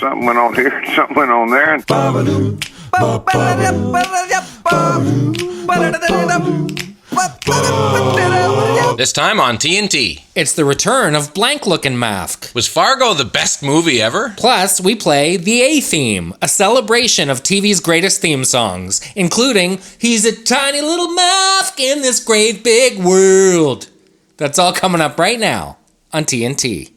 something went on here, something went on there. This time on TNT. It's the return of Blank Lookin Mafk. Was Fargo the best movie ever? Plus, we play the A-Theme, a celebration of TV's greatest theme songs, including He's a Tiny Little Mafk in This Great Big World. That's all coming up right now on TNT.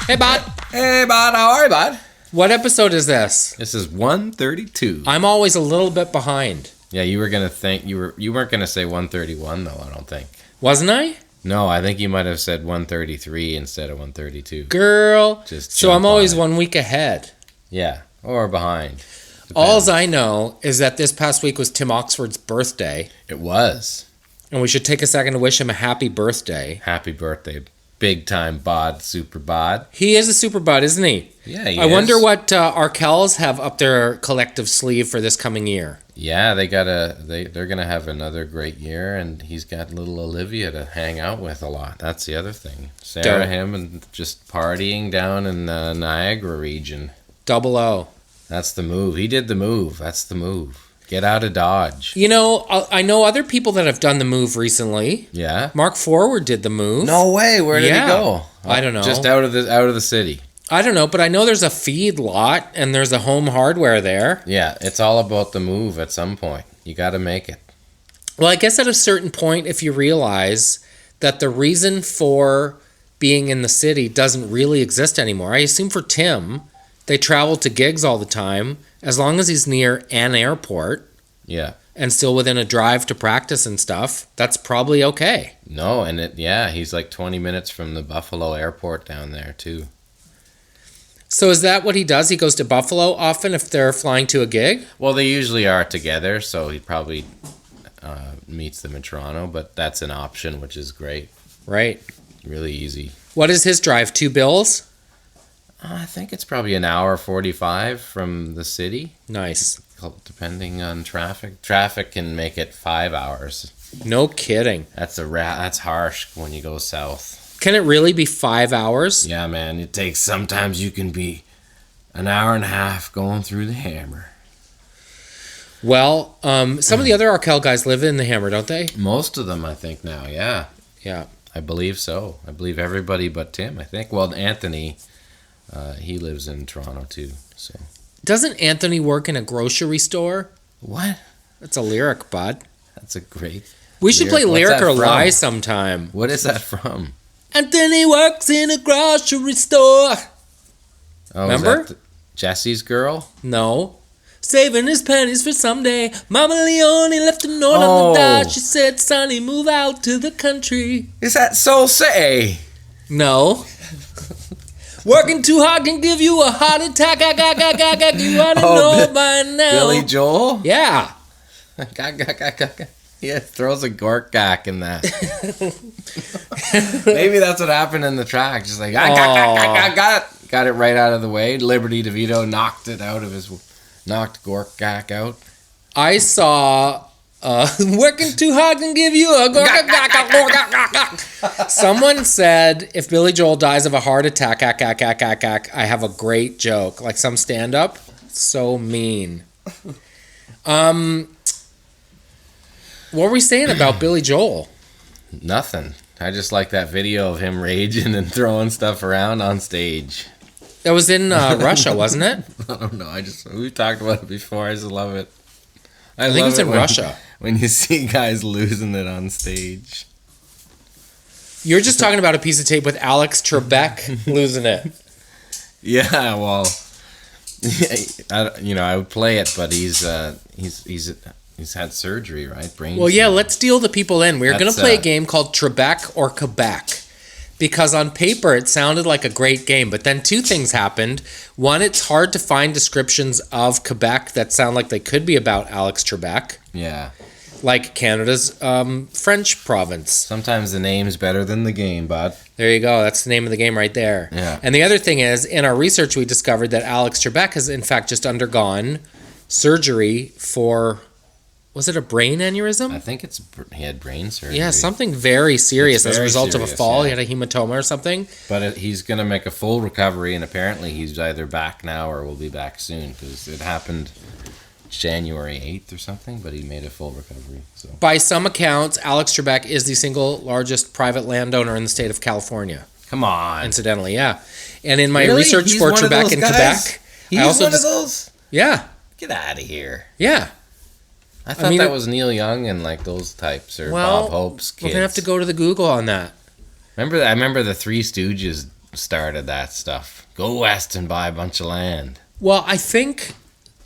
Hey, Bud. Hey, Bud. How are you, Bud? What episode is this? This is 132. I'm always a little bit behind. Yeah, you were gonna think you weren't gonna say 131 though. I don't think. Wasn't I? No, I think you might have said 133 instead of 132. Girl. Just so I'm always 1 week ahead. Yeah, or behind. Depends. Alls I know is that this past week was Tim Oxford's birthday. It was. And we should take a second to wish him a happy birthday. Happy birthday, big time bod, super bod. He is a super bud, isn't he? Yeah, he is. I wonder what Arkells have up their collective sleeve for this coming year. Yeah, they're gonna have another great year, and he's got little Olivia to hang out with a lot. That's the other thing. Sarah, him, and just partying down in the Niagara region. 00. That's the move. He did the move. That's the move. Get out of Dodge. You know, I know other people that have done the move recently. Yeah. Mark Forward did the move. No way. Where did he go? I don't know. Just out of the city. I don't know, but I know there's a feed lot and there's a Home Hardware there. Yeah, it's all about the move at some point. You got to make it. Well, I guess at a certain point, if you realize that the reason for being in the city doesn't really exist anymore. I assume for Tim, they travel to gigs all the time. As long as he's near an airport. Yeah. And still within a drive to practice and stuff, that's probably okay. No, and he's like 20 minutes from the Buffalo airport down there too. So is that what he does? He goes to Buffalo often if they're flying to a gig? Well, they usually are together, so he probably meets them in Toronto, but that's an option, which is great. Right. Really easy. What is his drive? 2 bills? I think it's probably an hour 45 from the city. Nice. Depending on traffic. Traffic can make it 5 hours. No kidding. That's harsh when you go south. Can it really be 5 hours? Yeah, man. It takes, sometimes you can be an hour and a half going through the Hammer. Well, some of the other Arkell guys live in the Hammer, don't they? Most of them, I think, now, yeah. Yeah. I believe so. I believe everybody but Tim, I think. Well, Anthony, he lives in Toronto, too, so. Doesn't Anthony work in a grocery store? What? That's a lyric, bud. That's a great We should play Lyric or from? Lie sometime. What is that from? Anthony works in a grocery store. Oh, remember? Is that Jesse's girl? No. Saving his pennies for someday. Mama Leone left a note on the door. She said, Sonny, move out to the country. Is that Soul City? No. Working too hard can give you a heart attack. You ought to know by now. Billy Joel? Yeah. Yeah, throws a gork in that. Maybe that's what happened in the track. Just like, I got it right out of the way. Liberty DeVito knocked Gork out. I saw working too hard can give you a gork. Someone said if Billy Joel dies of a heart attack, I have a great joke. Like some stand-up. So mean. What were we saying about Billy Joel? Nothing. I just like that video of him raging and throwing stuff around on stage. That was in Russia, wasn't it? I don't know. We've talked about it before. I just love it. I think it's in Russia. When you see guys losing it on stage. You're just talking about a piece of tape with Alex Trebek losing it. Yeah, well, I would play it, but he's had surgery, right? Brain surgery. Yeah, let's deal the people in. We're going to play a game called Trebek or Quebec. Because on paper, it sounded like a great game. But then 2 things happened. One, it's hard to find descriptions of Quebec that sound like they could be about Alex Trebek. Yeah. Like Canada's French province. Sometimes the name's better than the game, bud. There you go. That's the name of the game right there. Yeah. And the other thing is, in our research, we discovered that Alex Trebek has, in fact, just undergone surgery for was it a brain aneurysm? I think he had brain surgery. Yeah, something very serious as a result of a fall. Yeah. He had a hematoma or something. But he's going to make a full recovery, and apparently he's either back now or will be back soon, because it happened January 8th or something, but he made a full recovery. So By some accounts, Alex Trebek is the single largest private landowner in the state of California. Come on. Incidentally, yeah. And in my Really? research He's for one of Trebek those in guys? Quebec, He's I also one of those? Yeah, Get out of here. yeah. I thought that was Neil Young and like those types, or Bob Hope's kids. We're gonna have to go to the Google on that. I remember the Three Stooges started that stuff. Go west and buy a bunch of land. Well, I think,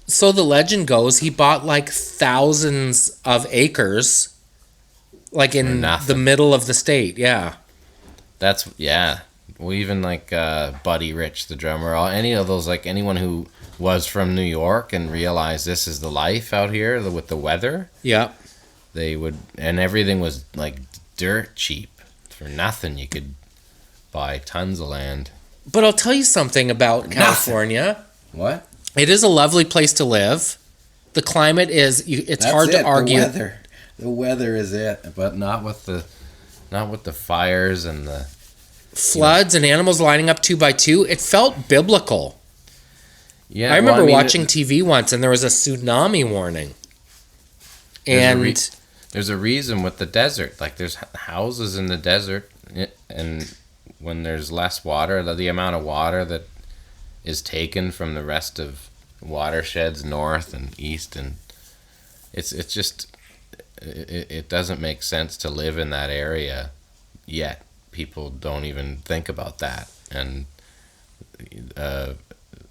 so the legend goes, he bought like thousands of acres, like in the middle of the state. Yeah. Well, even like Buddy Rich, the drummer, any of those, like anyone who was from New York and realized this is the life out here with the weather. Yeah. They would, and everything was like dirt cheap. For nothing, you could buy tons of land. But I'll tell you something about California. What? It is a lovely place to live. The climate is, it's hard to argue. The weather is it, but not with the fires and the floods and animals lining up 2 by 2. It felt biblical. Yeah, I remember watching TV once, and there was a tsunami warning. There's a reason with the desert. Like, there's houses in the desert, and when there's less water, the amount of water that is taken from the rest of watersheds north and east, and it's just it doesn't make sense to live in that area yet. People don't even think about that, and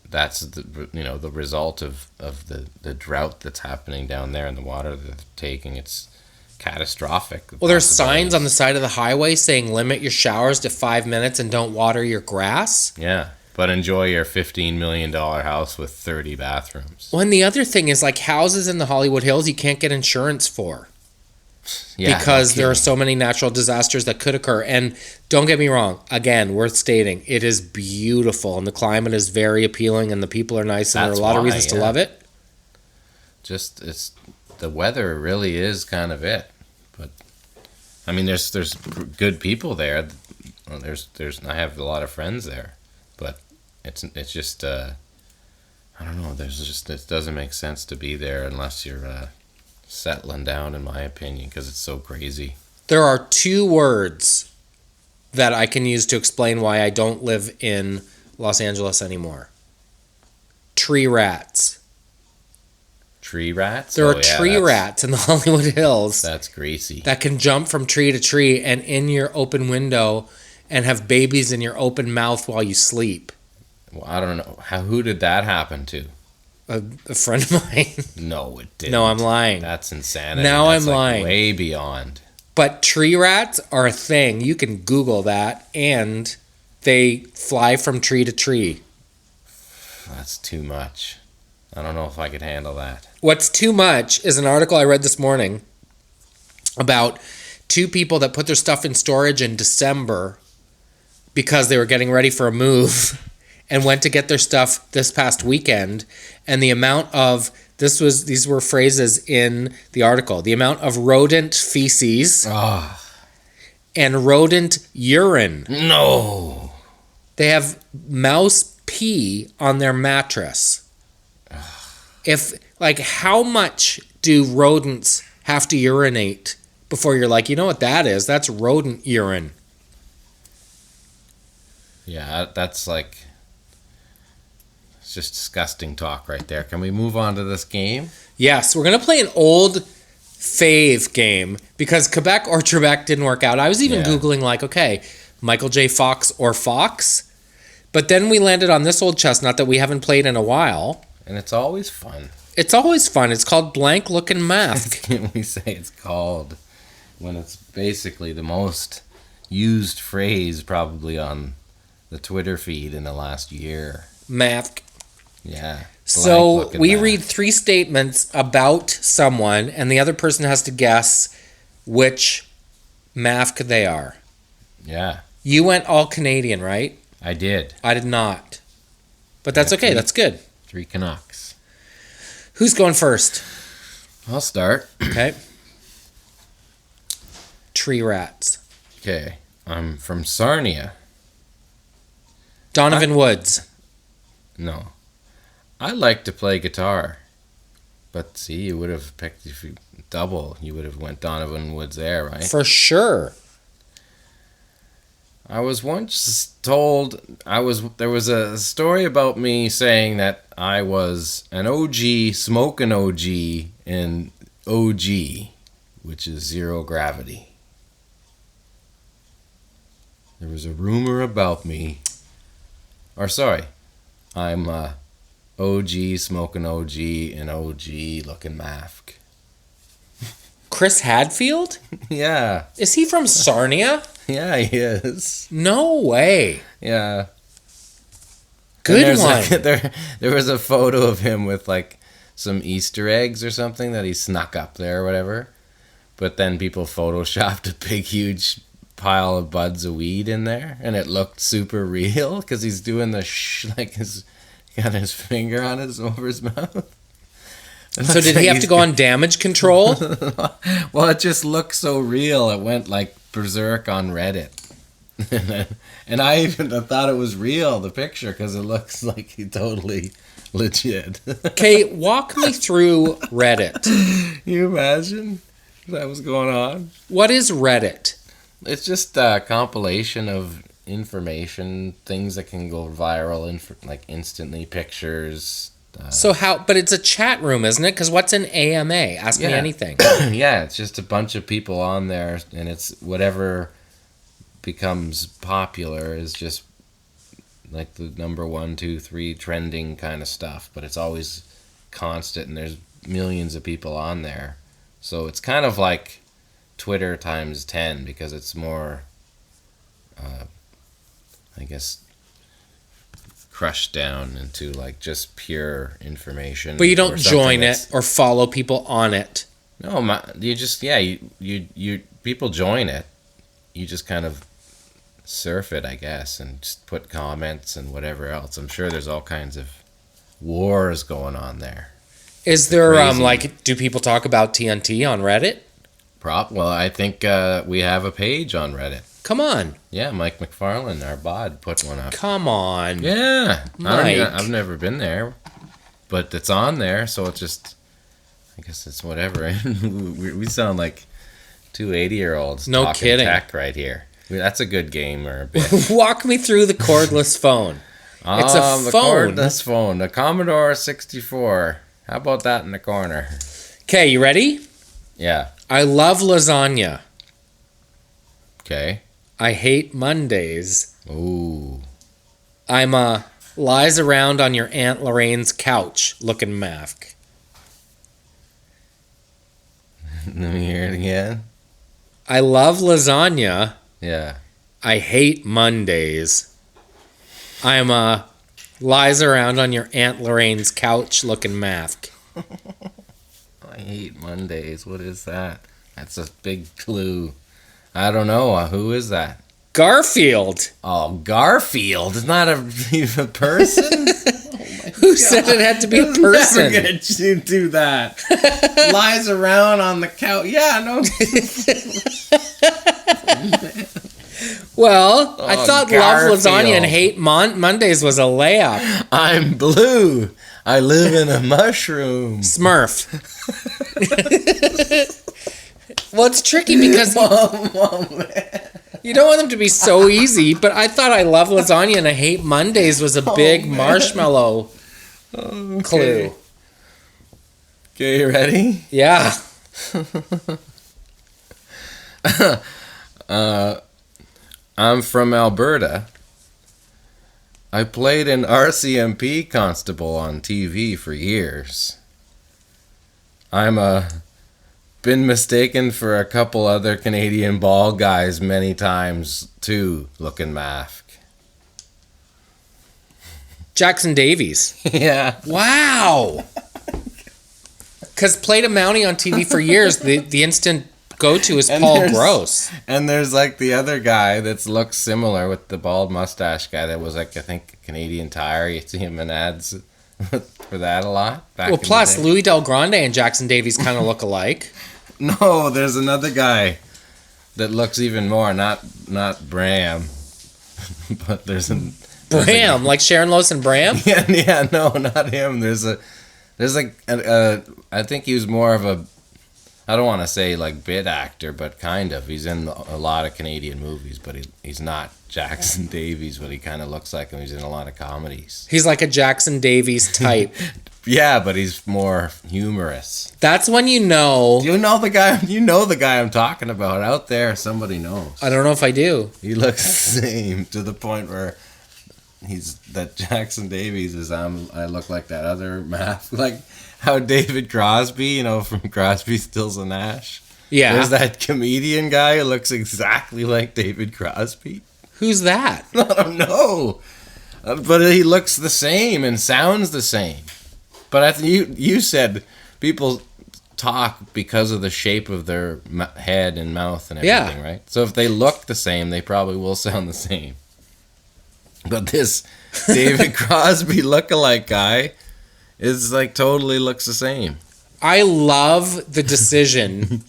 that's the result of the drought that's happening down there and the water that they're taking. It's catastrophic. Well, there's signs on the side of the highway saying limit your showers to 5 minutes and don't water your grass. Yeah, but enjoy your $15 million house with 30 bathrooms. Well, and the other thing is, like, houses in the Hollywood Hills you can't get insurance for. Yeah, because there are so many natural disasters that could occur. And don't get me wrong, again, worth stating, it is beautiful and the climate is very appealing and the people are nice and there are a lot of reasons to love it. Just, the weather really is kind of it. But I mean, there's good people there. I have a lot of friends there, but it's just I don't know. It doesn't make sense to be there unless you're settling down, in my opinion, because it's so crazy. There are 2 words that I can use to explain why I don't live in Los Angeles anymore. Tree rats. Tree rats? There are tree rats in the Hollywood Hills. That's greasy. That can jump from tree to tree and in your open window and have babies in your open mouth while you sleep. Well, I don't know. Who did that happen to? A friend of mine. No, it didn't. No, I'm lying. That's insanity. Now That's I'm lying. Way beyond. But tree rats are a thing. You can Google that, and they fly from tree to tree. That's too much. I don't know if I could handle that. What's too much is an article I read this morning about 2 people that put their stuff in storage in December because they were getting ready for a move and went to get their stuff this past weekend, and the amount of these were phrases in the article, the amount of rodent feces and rodent urine. No. They have mouse pee on their mattress. How much do rodents have to urinate before you're like, you know what that is? That's rodent urine. Yeah, that's like, it's just disgusting talk right there. Can we move on to this game? Yes, we're going to play an old fave game because Quebec or Trebek didn't work out. I was even Googling Michael J. Fox or Fox. But then we landed on this old chestnut that we haven't played in a while. And it's always fun. It's always fun. It's called Blank Lookin Mafk. Can we say it's called when it's basically the most used phrase probably on the Twitter feed in the last year? Mafk. Yeah. So we read 3 statements about someone, and the other person has to guess which Mafk they are. Yeah. You went all Canadian, right? I did. I did not. But that's okay. That's good. 3 Canucks. Who's going first? I'll start. Okay. Tree rats. Okay. I'm from Sarnia. Donovan Woods. No. I like to play guitar. But see, you would have picked, if you double, you would have went Donovan Woods there, right? For sure. I was once told, there was a story about me saying that I was an OG, smoking OG, in OG, which is zero gravity. There was a rumor about me. Or sorry, I'm OG, smoking OG, and OG looking Mafk. Chris Hadfield? Yeah. Is he from Sarnia? Yeah, he is. No way. Yeah. Good one. There was a photo of him with like some Easter eggs or something that he snuck up there or whatever. But then people photoshopped a big, huge pile of buds of weed in there, and it looked super real because he's doing the got his finger on over his mouth. So did he have to go on damage control? Well, it just looked so real. It went like berserk on Reddit. And I even thought it was real, the picture, because it looks like he totally legit. Okay, walk me through Reddit. Can you imagine that was going on? What is Reddit? It's just a compilation of information, things that can go viral, like instantly, pictures. But it's a chat room, isn't it? Because what's an AMA? Ask me anything. Yeah, it's just a bunch of people on there, and it's whatever becomes popular is just like the number 1, 2, 3 trending kind of stuff, but it's always constant, and there's millions of people on there. So it's kind of like Twitter times 10 because it's more, I guess, crushed down into like just pure information. But you don't join it or follow people on it. No, you just you people join it. You just kind of surf it, I guess, and just put comments and whatever else. I'm sure there's all kinds of wars going on there. Is there do people talk about TNT on Reddit? Well, I think we have a page on Reddit. Come on. Yeah, Mike McFarlane, our bod, put one up. Come on. Yeah. Mike. I've never been there, but it's on there, so it's just, I guess it's whatever. we sound like two 80-year-olds no talking kidding. tech right here. That's a good game or a bit. Walk me through the cordless phone. It's a phone. The cordless phone, the Commodore 64. How about that in the corner? Okay, you ready? Yeah. I love lasagna. Okay. I hate Mondays. Ooh. I'm lies around on your Aunt Lorraine's couch looking Mafk. Let me hear it again. I love lasagna. Yeah. I hate Mondays. I'm lies around on your Aunt Lorraine's couch looking Mafk. I hate Mondays. What is that? That's a big clue. I don't know. Who is that? Garfield. Oh, Garfield. It's not a person? Who said it had to be a person? I'm never going to do that. Lies around on the couch. Yeah, no. Well, I thought Garfield. love lasagna and hate Mondays was a layup. I'm blue. I live in a mushroom. Smurf. Well, it's tricky because you don't want them to be so easy, but I thought I love lasagna and I hate Mondays was a big marshmallow clue. Okay, you ready? Yeah. I'm from Alberta. I played an RCMP constable on TV for years. Been mistaken for a couple other Canadian bald guys many times too, looking Mafk. Jackson Davies. Yeah. Wow. Because played a Mountie on TV for years. The instant go-to is Paul Gross. And there's like the other guy that looks similar with the bald mustache guy that was like, I think, Canadian Tire. You see him in ads for that a lot. Back Well, in the plus day. Louis Del Grande and Jackson Davies kind of look alike. No, there's another guy that looks even more. Not Bram, but there's a Bram, like Sharon Lois and Bram. yeah, no, not him. There's I think he was more of a, I don't want to say like bit actor, but kind of. He's in a lot of Canadian movies, but he's not Jackson Davies, what he kind of looks like, and he's in a lot of comedies. He's like a Jackson Davies type. Yeah, but he's more humorous. That's when you know. Do you know the guy? You know the guy I'm talking about out there. Somebody knows. I don't know if I do. He looks the same to the point where that Jackson Davies is. I look like that other Mafk, like how David Crosby, from Crosby, Stills and Nash. Yeah. There's that comedian guy who looks exactly like David Crosby. Who's that? I don't know, but he looks the same and sounds the same. But you said people talk because of the shape of their head and mouth and everything, right? So if they look the same, they probably will sound the same. But this David Crosby lookalike guy is like totally looks the same. I love the decision,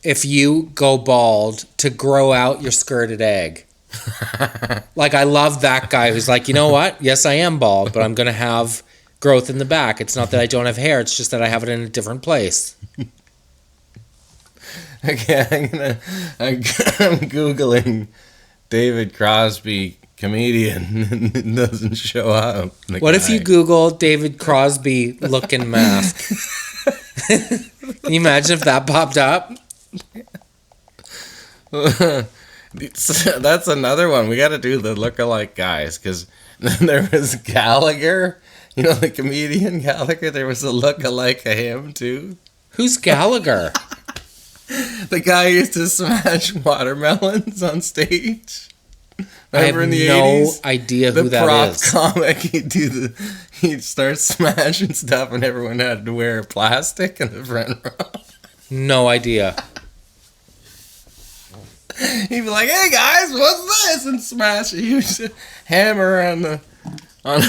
if you go bald, to grow out your skirted egg. Like, I love that guy who's like, you know what? Yes, I am bald, but I'm going to have growth in the back. It's not that I don't have hair. It's just that I have it in a different place. Okay, I'm Googling David Crosby comedian and it doesn't show up. What if you Google David Crosby Lookin Mafk? Can you imagine if that popped up? That's another one. We got to do the lookalike guys, because there was Gallagher. The comedian Gallagher? There was a lookalike of him, too. Who's Gallagher? The guy who used to smash watermelons on stage. I have in the no 80s? idea who that is. The prop comic, he'd start smashing stuff and everyone had to wear plastic in the front row. No idea. He'd be like, "Hey guys, what's this?" and smash a huge hammer on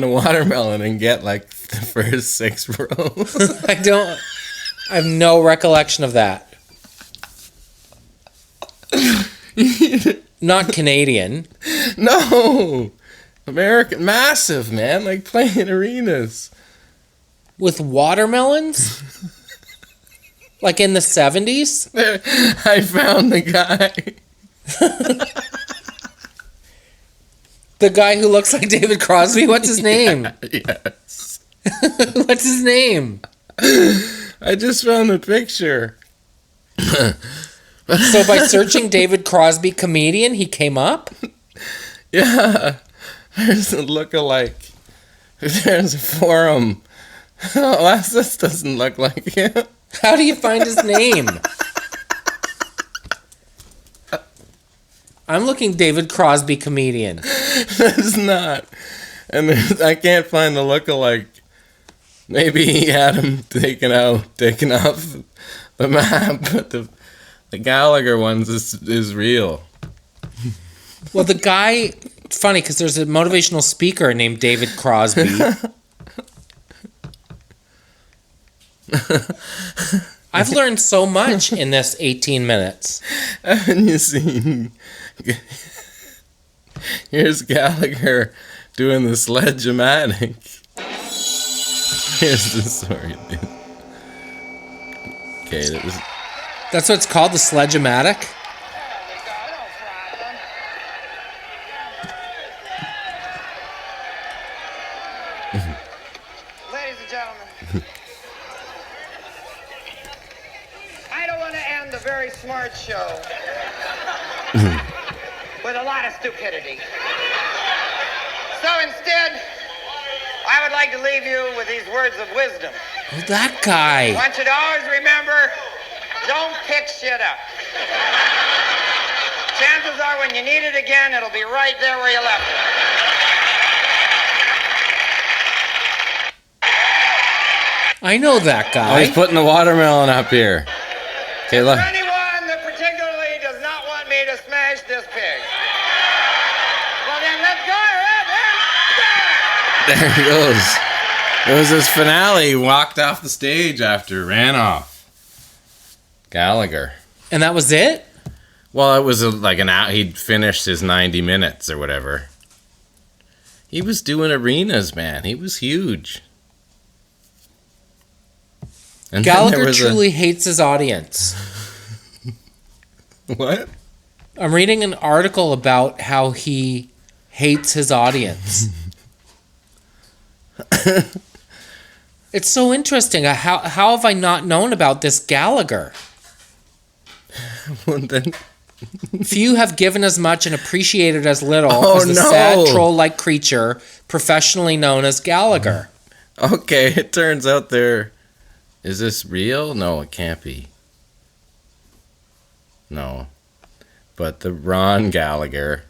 a watermelon and get like the first 6 rows. I have no recollection of that. Not Canadian. No, American, massive, man, like playing arenas With watermelons? Like in the 70s? I found the guy. The guy who looks like David Crosby? What's his name? Yes. What's his name? I just found the picture. So by searching David Crosby comedian, he came up? Yeah. There's a lookalike. There's a forum. Oh, this doesn't look like him. How do you find his name? I'm looking David Crosby comedian. That's not. And I can't find the lookalike. Maybe he had him taken off the map, but the Gallagher ones is real. Well, the guy, funny, because there's a motivational speaker named David Crosby. I've learned so much in this 18 minutes. Haven't you seen? Here's Gallagher doing the sledge-o-matic. Here's the story, dude. Okay, That's what it's called, the sledge-o-matic? Ladies and gentlemen, I don't want to end a very smart show with a lot of stupidity. So instead, I would like to leave you with these words of wisdom. Oh, that guy. I want you to always remember, don't pick shit up. Chances are when you need it again, it'll be right there where you left it. I know that Oh, he's guy. putting the watermelon up here. Okay, look. For anyone that particularly does not want me to smash this pig, well then let's go ahead and There he goes. It was his finale. He walked off the stage after, ran off. Gallagher. And that was it? Well, it was like an hour. He'd finished his 90 minutes or whatever. He was doing arenas, man. He was huge. And Gallagher truly hates his audience. What? I'm reading an article about how he hates his audience. It's so interesting. How have I not known about this Gallagher? Well, then... Few have given as much and appreciated as little as the sad troll-like creature professionally known as Gallagher. Okay, it turns out there... Is this real? No, it can't be. No. But the Ron Gallagher...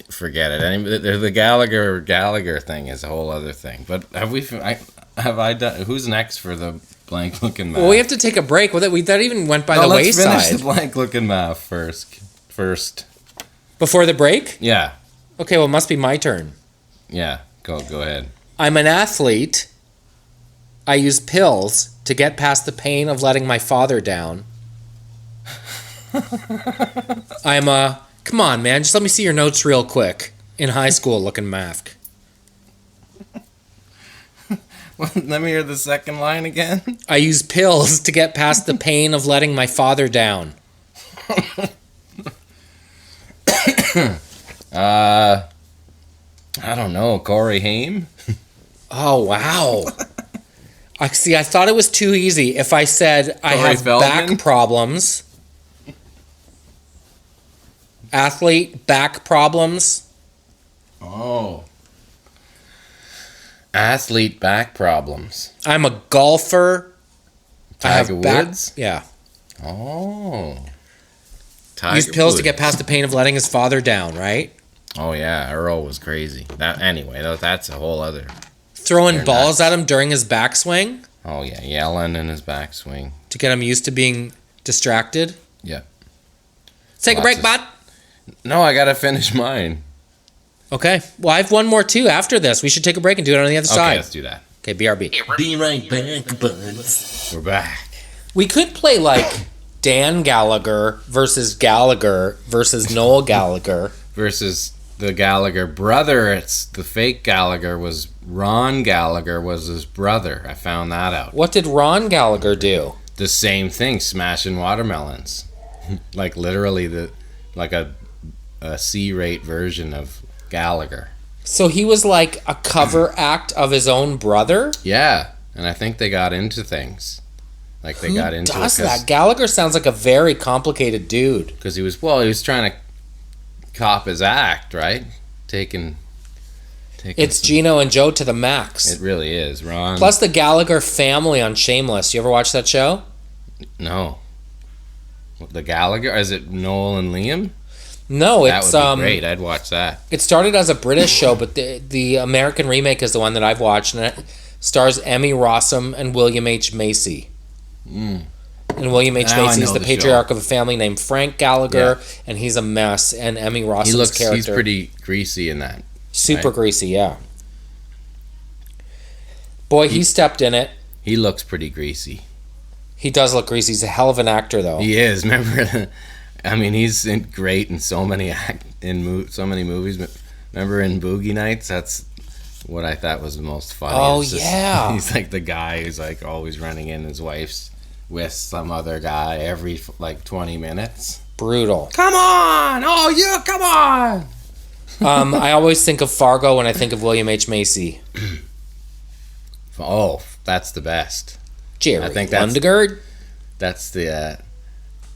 Forget it. The Gallagher thing is a whole other thing. But have I done... Who's next for the Blank Lookin Mafk? Well, we have to take a break. That even went by the wayside. Let's finish the Blank Lookin Mafk first. Before the break? Yeah. Okay, well, it must be my turn. Yeah, go ahead. I'm an athlete. I use pills to get past the pain of letting my father down. I'm a... Come on, man. Just let me see your notes real quick. In high school, Lookin Mafk. Well, let me hear the second line again. I use pills to get past the pain of letting my father down. I don't know. Corey Haim? Oh, wow. I thought it was too easy. If I said I have back problems... Athlete, back problems. Oh. Athlete, back problems. I'm a golfer. Tiger Woods? Yeah. Oh. Use pills to get past the pain of letting his father down, right? Oh, yeah. Earl was crazy. Anyway, that's a whole other... Throwing balls at him during his backswing? Oh, yeah. Yelling in his backswing. To get him used to being distracted? Yeah. Take a break, bud. No, I gotta finish mine. Okay. Well, I have one more too after this. We should take a break and do it on the other side. Okay, let's do that. Okay, BRB. Be right back, buds. We're back. We could play like Dan Gallagher versus Noel Gallagher. Versus the Gallagher brother. It's the fake Gallagher was Ron Gallagher was his brother. I found that out. What did Ron Gallagher do? The same thing, smashing watermelons. Like literally like a C-rate version of Gallagher. So he was like a cover act of his own brother? Yeah, and I think they got into things. Like they got into does that? Gallagher sounds like a very complicated dude. Because he was trying to cop his act, right? Taking it's Gino and Joe to the max. It really is, Ron. Plus the Gallagher family on Shameless. You ever watch that show? No. The Gallagher? Is it Noel and Liam? No, it's that would be great. I'd watch that. It started as a British show, but the American remake is the one that I've watched, and it stars Emmy Rossum and William H. Macy. And William H. Macy is the patriarch of a family named Frank Gallagher, and he's a mess. And Emmy Rossum's character, he's pretty greasy in that. Super greasy, yeah. Boy, he stepped in it. He looks pretty greasy. He does look greasy. He's a hell of an actor, though. He is. Remember, I mean, he's great in so many movies. Remember in Boogie Nights? That's what I thought was the most funny. Oh, yeah. He's like the guy who's like always running in his wife's with some other guy every like 20 minutes. Brutal. Come on! Oh, yeah, come on! I always think of Fargo when I think of William H. Macy. Oh, that's the best. Jerry I think Lundegaard. That's the.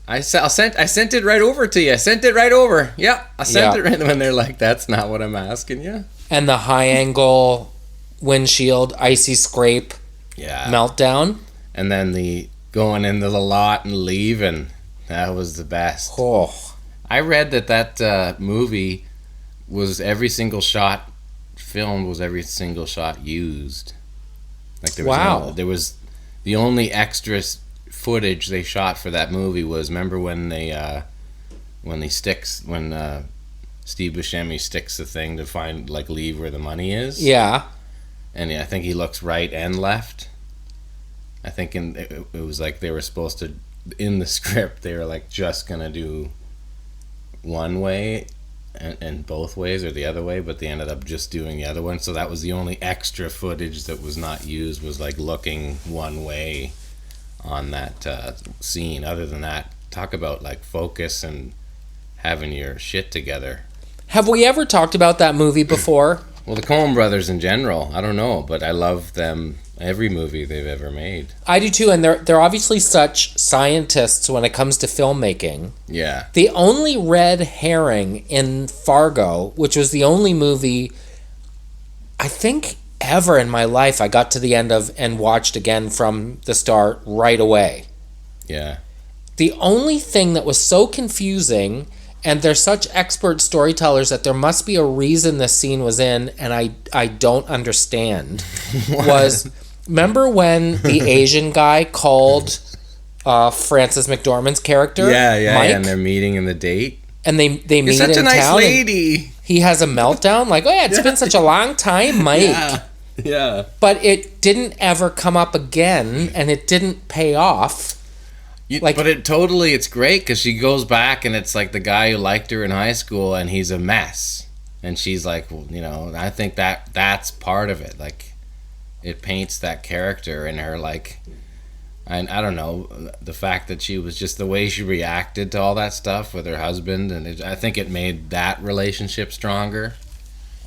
I sent it right over to you. I sent it right over. Yep, I sent it right when they're like, "That's not what I'm asking you." And the high angle windshield icy scrape. Yeah. Meltdown. And then the going into the lot and leaving. That was the best. Oh. I read that movie was every single shot filmed was every single shot used. Like there was there was the only extra footage they shot for that movie was remember when Steve Buscemi sticks the thing to find, like, leave where the money is. Yeah. And I think he looks right and left. I think it was like they were supposed to, in the script, they were like just gonna do one way and both ways or the other way, but they ended up just doing the other one. So that was the only extra footage that was not used, was like looking one way on that scene. Other than that, talk about like focus and having your shit together. Have we ever talked about that movie before? Well, the Coen brothers in general, I don't know, but I love them, every movie they've ever made. I do too, and they're obviously such scientists when it comes to filmmaking. Yeah. The only red herring in Fargo, which was the only movie I think ever in my life I got to the end of and watched again from the start right away. Yeah. The only thing that was so confusing, and they're such expert storytellers that there must be a reason this scene was in, and I don't understand, was, remember when the Asian guy called Frances McDormand's character? Yeah, Mike? and they're meeting in the date. And they meet in town. You're such a nice lady. He has a meltdown, like, oh yeah, it's been such a long time, Mike. Yeah. But it didn't ever come up again, and it didn't pay off. But it's great because she goes back and it's like the guy who liked her in high school and he's a mess. And she's like, well, you know, I think that's part of it. Like, it paints that character in her, like, and I don't know, the fact that she was just the way she reacted to all that stuff with her husband. And I think it made that relationship stronger,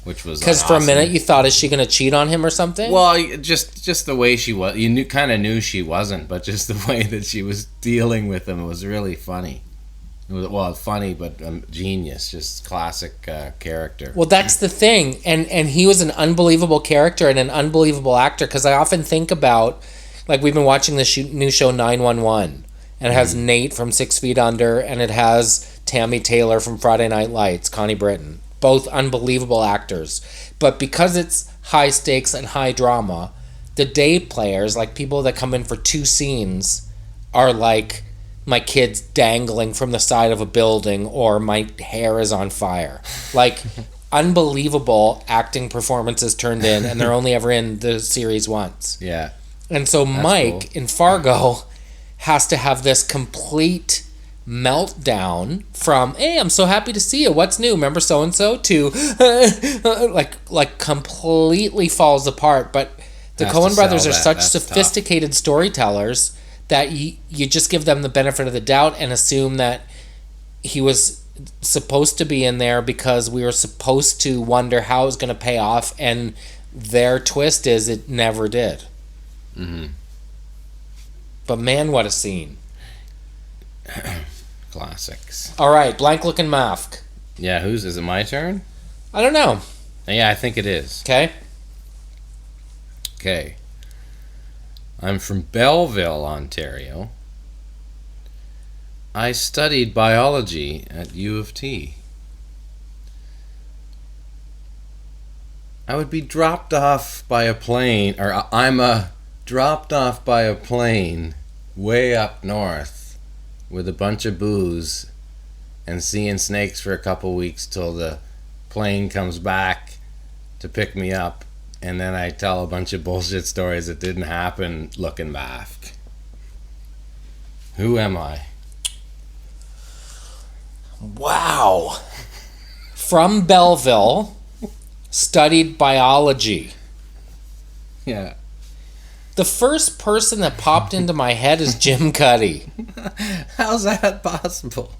which was because for a minute you thought, is she going to cheat on him or something? Well, just the way she was, you kind of knew she wasn't, but just the way that she was dealing with him was really funny. It was funny, but genius, just classic character. Well, that's the thing, and he was an unbelievable character and an unbelievable actor. Because I often think about, like, we've been watching this new show 911, and it has Nate from 6 Feet Under, and it has Tammy Taylor from Friday Night Lights, Connie Britton. Both unbelievable actors. But because it's high stakes and high drama, the day players, like people that come in for 2 scenes, are like my kid's dangling from the side of a building or my hair is on fire. Like, unbelievable acting performances turned in, and they're only ever in the series once. Yeah. And so That's Mike cool. in Fargo has to have this complete meltdown from, hey, I'm so happy to see you, what's new, remember so-and-so, to like completely falls apart. But the Coen brothers are such sophisticated storytellers that you just give them the benefit of the doubt and assume that he was supposed to be in there because we were supposed to wonder how it was going to pay off, and their twist is it never did. Mm-hmm. But man, what a scene. Classics. All right, Blank Lookin Mafk. Yeah, is it my turn? I don't know. Yeah, I think it is. Okay. Okay. I'm from Belleville, Ontario. I studied biology at U of T. I would be dropped off by a plane, or I'm dropped off by a plane way up north with a bunch of booze and seeing snakes for a couple weeks till the plane comes back to pick me up, and then I tell a bunch of bullshit stories that didn't happen looking Mafk. Who am I? Wow. From Belleville, studied biology. Yeah. The first person that popped into my head is Jim Cuddy. How's that possible?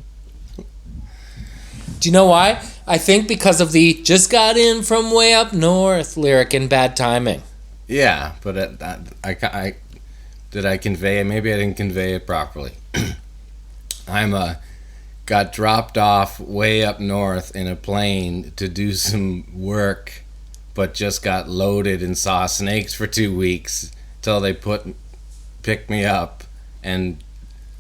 Do you know why? I think because of the "just got in from way up north" lyric in Bad Timing. Yeah, but did I convey it? Maybe I didn't convey it properly. Got dropped off way up north in a plane to do some work, but just got loaded and saw snakes for 2 weeks till they picked me up, and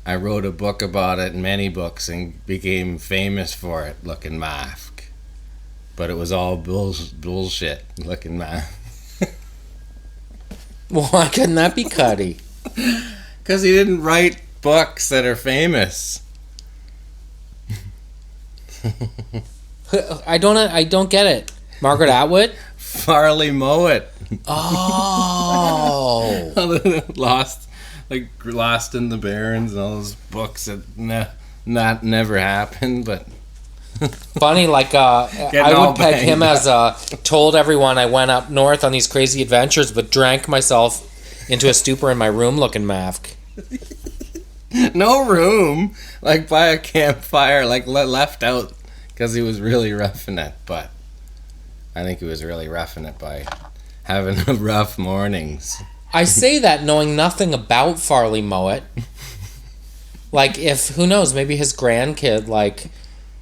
I wrote a book about it, many books, and became famous for it, Lookin Mafk. But it was all bullshit, Lookin Mafk. Well, why couldn't that be Cuddy? Because he didn't write books that are famous. I don't get it. Margaret Atwood? Farley Mowat. Oh. Lost in the Barrens and all those books that never happened, but Funny, like I would peg him as told everyone I went up north on these crazy adventures, but drank myself into a stupor in my room looking Mafk. no room, like by a campfire, like left out because he was really roughing it. But I think he was really roughing it by having rough mornings. I say that knowing nothing about Farley Mowat. Like, if, who knows, maybe his grandkid, like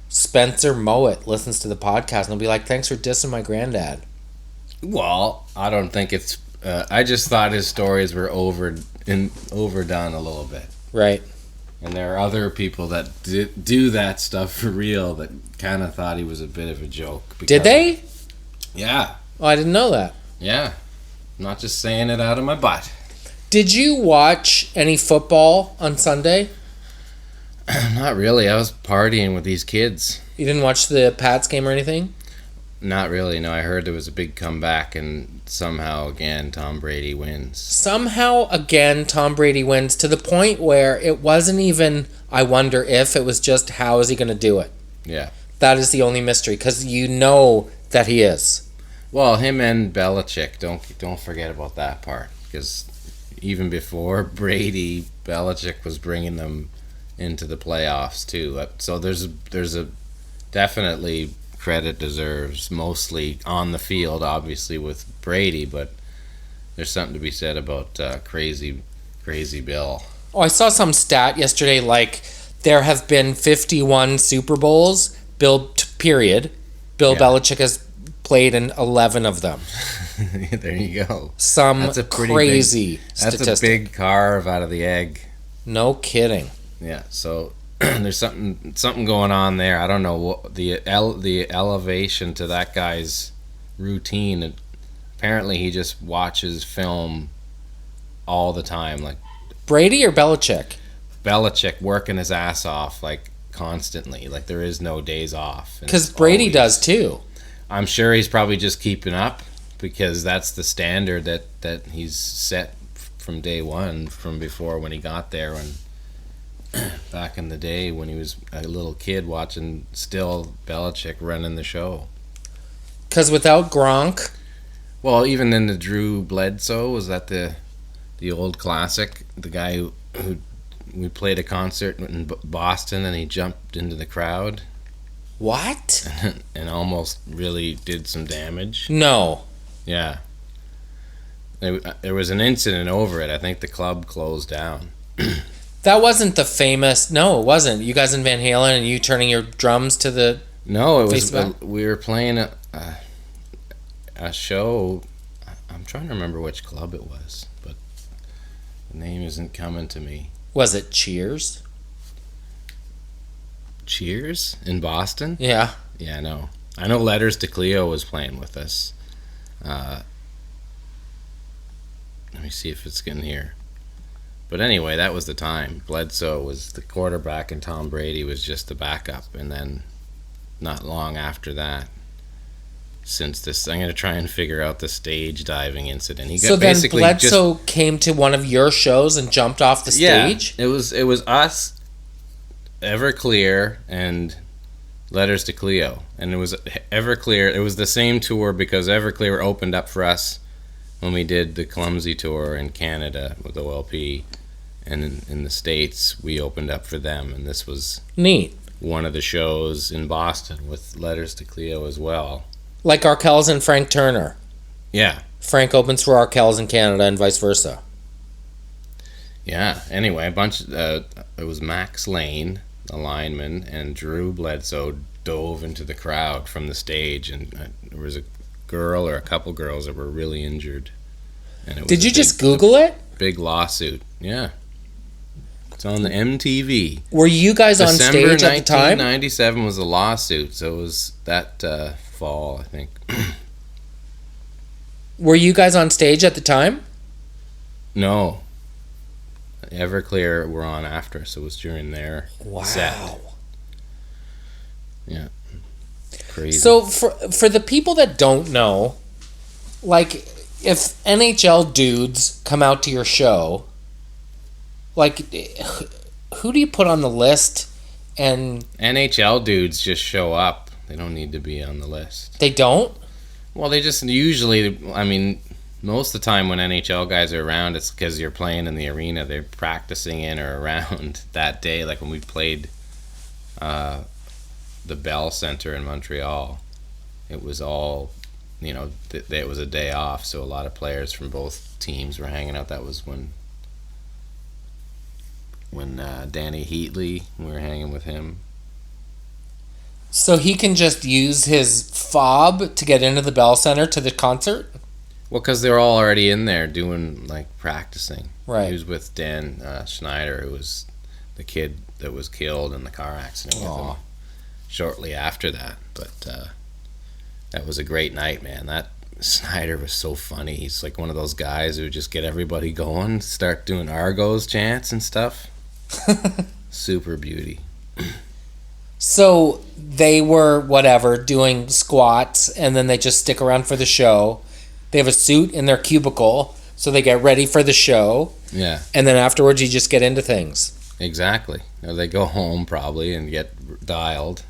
Spencer Mowat, listens to the podcast and will be like, thanks for dissing my granddad. Well, I don't think it's... I just thought his stories were overdone a little bit. Right. And there are other people that do that stuff for real that kind of thought he was a bit of a joke. Did they? Yeah. Oh, I didn't know that. Yeah. Not just saying it out of my butt. Did you watch any football on Sunday? Not really. I was partying with these kids. You didn't watch the Pats game or anything? Not really. No, I heard there was a big comeback, and somehow again Tom Brady wins. Somehow again Tom Brady wins, to the point where it wasn't even I wonder if, it was just how is he going to do it. Yeah. That is the only mystery, because you know that he is. Well, him and Belichick, don't forget about that part, because even before Brady, Belichick was bringing them into the playoffs too. So there's a definitely credit deserves, mostly on the field, obviously with Brady, but there's something to be said about crazy Bill. Oh, I saw some stat yesterday, like there have been 51 Super Bowls. Bill Belichick has played in 11 of them. There you go. That's a crazy statistic. That's a big carve out of the egg. No kidding. Yeah, so there's something going on there. I don't know what the elevation to that guy's routine. Apparently, he just watches film all the time, like Brady or Belichick. Belichick working his ass off like constantly, like there is no days off. Because Brady does too. I'm sure he's probably just keeping up because that's the standard that he's set from day one, from before when he got there and. Back in the day when he was a little kid watching still Belichick running the show. Because without Gronk... Well, even in the Drew Bledsoe, was that the old classic? The guy who we played a concert in Boston and he jumped into the crowd. What? And almost really did some damage. No. Yeah. There was an incident over it. I think the club closed down. That wasn't the famous... No, it wasn't. You guys in Van Halen and you turning your drums to the... No, it was... we were playing a show... I'm trying to remember which club it was, but the name isn't coming to me. Was it Cheers? Cheers? In Boston? Yeah. Yeah, no. I know Letters to Cleo was playing with us. Let me see if it's in here. But anyway, that was the time. Bledsoe was the quarterback and Tom Brady was just the backup. And then not long after that, since this, I'm going to try and figure out the stage diving incident. So then Bledsoe came to one of your shows and jumped off the stage? Yeah, it was us, Everclear, and Letters to Cleo. And it was Everclear. It was the same tour because Everclear opened up for us when we did the Clumsy tour in Canada with OLP, and in the States we opened up for them, and this was neat. One of the shows in Boston with Letters to Cleo as well. Like Arkells and Frank Turner. Yeah. Frank opens for Arkells in Canada and vice versa. Yeah. Anyway, it was Max Lane, the lineman, and Drew Bledsoe dove into the crowd from the stage, and there was a girl or a couple girls that were really injured. And it was Did you just Google it? Big lawsuit. Yeah. It's on the MTV. Were you guys on stage at the time? 1997 was the lawsuit, so it was that fall, I think. Were you guys on stage at the time? No. Everclear were on after, so it was during their set. Yeah. crazy. So for the people that don't know, like if NHL dudes come out to your show, like who do you put on the list? And NHL dudes just show up. They don't need to be on the list. they don't? Well, they just usually, I mean, most of the time when NHL guys are around, it's because you're playing in the arena. They're practicing in or around that day. Like when we played the Bell Center in Montreal, it was all, it was a day off. So a lot of players from both teams were hanging out. That was when Danny Heatley, we were hanging with him. So he can just use his fob to get into the Bell Center to the concert? Well, because they're all already in there doing, practicing. Right. He was with Dan Schneider, who was the kid that was killed in the car accident with him shortly after that. But that was a great night, man. That Schneider was so funny. He's like one of those guys who just get everybody going, start doing Argos chants and stuff. Super beauty. So they were, doing squats, and then they just stick around for the show. They have a suit in their cubicle, so they get ready for the show. Yeah. And then afterwards, you just get into things. Exactly. Or they go home, probably, and get dialed.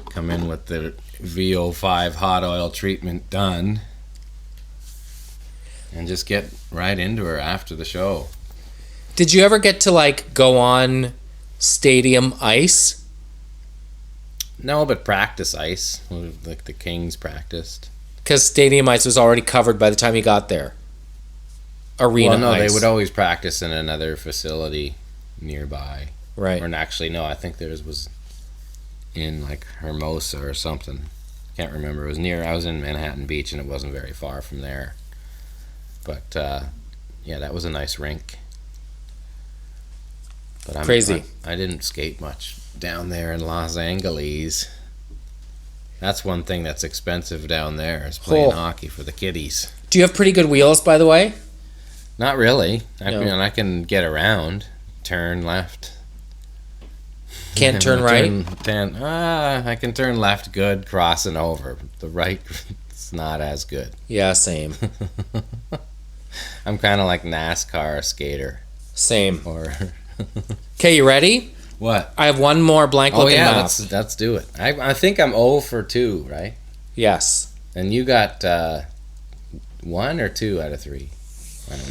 Come in with the VO5 hot oil treatment done. And just get right into her after the show. Did you ever get to, go on stadium ice? No, but practice ice, like the Kings practiced. Because stadium ice was already covered by the time you got there. Arena ice. They would always practice in another facility nearby. Right. Or actually, no, I think theirs was in Hermosa or something. Can't remember. It was near. I was in Manhattan Beach, and it wasn't very far from there. But yeah, that was a nice rink. But Crazy. I didn't skate much down there in Los Angeles. That's one thing that's expensive down there is playing hockey for the kiddies. Do you have pretty good wheels, by the way? Not really. I can get around, turn left. Can't turn right? I can turn left good, crossing over. The right, it's not as good. Yeah, same. I'm kind of like NASCAR skater. Same. Okay, you ready? What? I have one more blank looking map. Let's do it. I think I'm 0 for 2, right? Yes. And you got 1 or 2 out of 3. I don't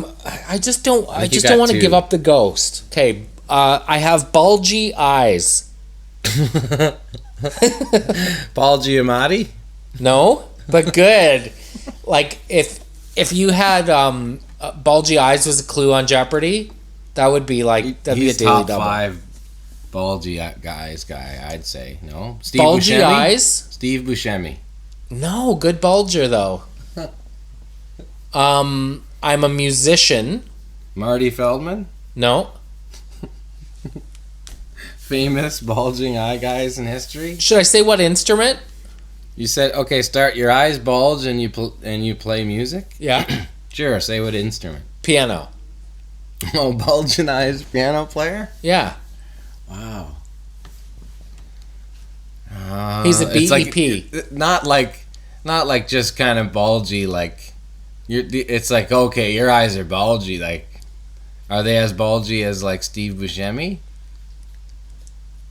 know. I just don't want to give up the ghost. Okay, I have bulgy eyes. Paul Giamatti? No, but good. If you had bulgy eyes was a clue on Jeopardy, that would be that'd be a daily top double. 5 bulgy guy, I'd say. No? Steve bulgy Buscemi? Eyes? Steve Buscemi. No, good bulger though. I'm a musician. Marty Feldman? No. Famous bulging eye guys in history? Should I say what instrument? You said, okay, start your eyes bulge and you play music? Yeah. Sure, say what instrument. Piano. Oh, bulging eyes piano player? Yeah. Wow. He's a BEP. Not like just kind of bulgy, it's like, okay, your eyes are bulgy, are they as bulgy as Steve Buscemi?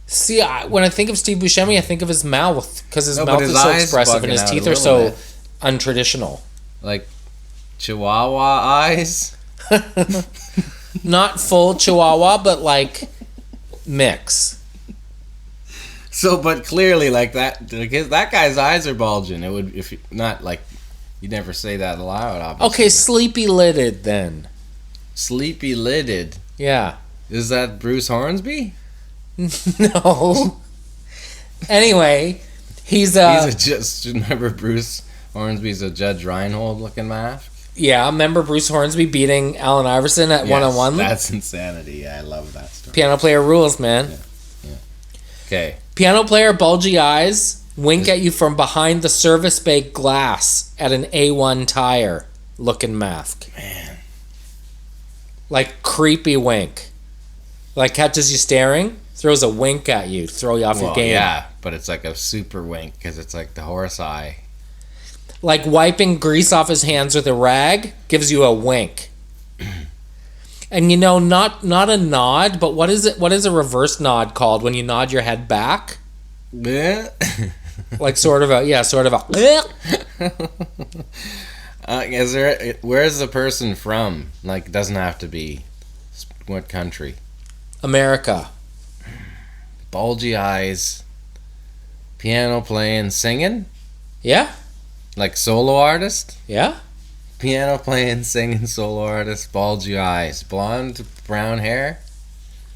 See, when I think of Steve Buscemi, I think of his mouth, because his mouth is so expressive and his teeth are so untraditional. Like Chihuahua eyes? Not full Chihuahua, but mix. So, but clearly, that guy's eyes are bulging. It would, if not you'd never say that aloud, obviously. Okay, sleepy lidded then. Sleepy lidded? Yeah. Is that Bruce Hornsby? No. Anyway, he's just remember Bruce Hornsby's a Judge Reinhold looking Mafk? Yeah, remember Bruce Hornsby beating Allen Iverson at one-on-one? That's insanity. Yeah, I love that story. Piano player rules, man. Yeah. Okay. Piano player, bulgy eyes, wink at you from behind the service bay glass at an A1 tire looking Mafk. Man. Creepy wink. Catches you staring, throws a wink at you, throw you off your game. Yeah, but it's like a super wink because it's like the horse eye. Like wiping grease off his hands with a rag gives you a wink. And not a nod, but what is it? What is a reverse nod called when you nod your head back? Yeah. Like sort of a. Where's the person from? Like, it doesn't have to be. What country? America. Bulgy eyes. Piano playing, singing? Yeah? Like solo artist? Yeah? Piano playing, singing, solo artist, bulgy eyes. Blonde, brown hair?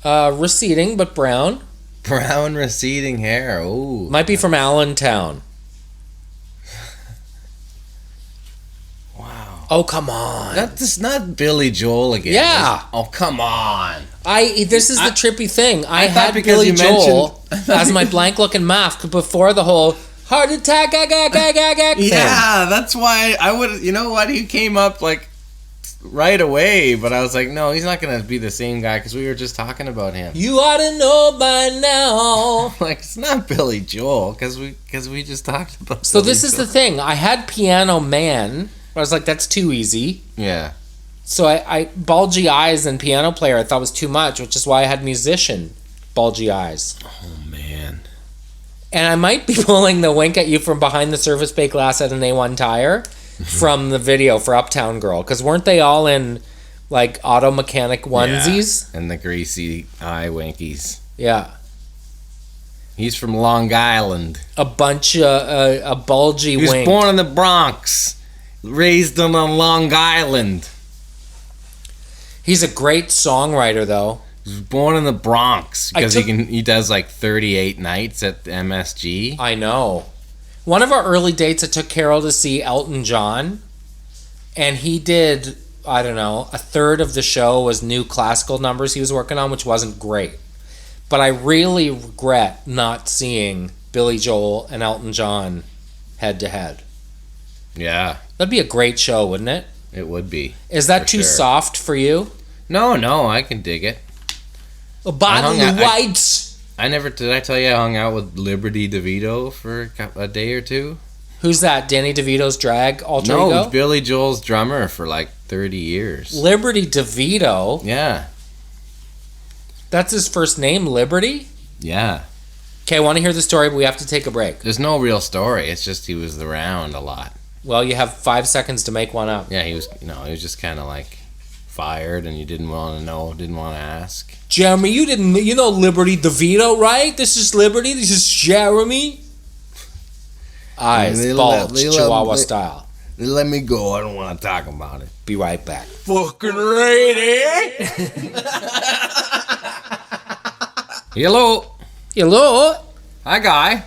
Receding, but brown. Brown receding hair. Ooh. Might be from Allentown. Wow. Oh, come on. That's not Billy Joel again. Yeah. Oh, come on. This is the trippy thing. I thought had because Billy you Joel mentioned- as my Blank Lookin Mafk before the whole heart attack thing. Yeah, that's why I would. You know what? He came up like right away, but I was like, no, he's not gonna be the same guy because we were just talking about him. You ought to know by now. Like, it's not Billy Joel because we just talked about. So Billy this is Joel. the thing. I had Piano Man. I was like, that's too easy. Yeah. So I bulgy eyes and piano player I thought was too much, which is why I had musician, bulgy eyes. Oh man. And I might be pulling the wink at you from behind the surface bay glass at an A1 tire from the video for Uptown Girl. Because weren't they all in, like, auto mechanic onesies? Yeah. And the greasy eye winkies. Yeah. He's from Long Island. A bunch of, a bulgy He was wink. born in the Bronx. Raised on Long Island. He's a great songwriter, though. He was born in the Bronx because took- he does like 38 nights at the MSG. I know. One of our early dates, I took Carol to see Elton John, and he did, I don't know, a third of the show was new classical numbers he was working on, which wasn't great. But I really regret not seeing Billy Joel and Elton John head to head. Yeah, That'd be a great show, wouldn't it? it would be. Is that For too sure. soft for you? No, I can dig it. A bottle hung of out- whites. Did I tell you I hung out with Liberty DeVito for a day or two? Who's that? Danny DeVito's drag alter No, ego? Billy Joel's drummer for like 30 years. Liberty DeVito. Yeah, That's his first name, Liberty? yeah. Okay, I want to hear the story, but we have to take a break. There's no real story. It's just he was around a lot. Well, you have 5 seconds to make one up. Yeah, he was just kind of like fired, and you didn't want to ask. Jeremy, you know Liberty DeVito, right? This is Liberty. This is Jeremy. Eyes, They bulge, let- Chihuahua they- style. Let me go. I don't want to talk about it. Be right back. Fucking ready. Hello. Hello. Hi, guy.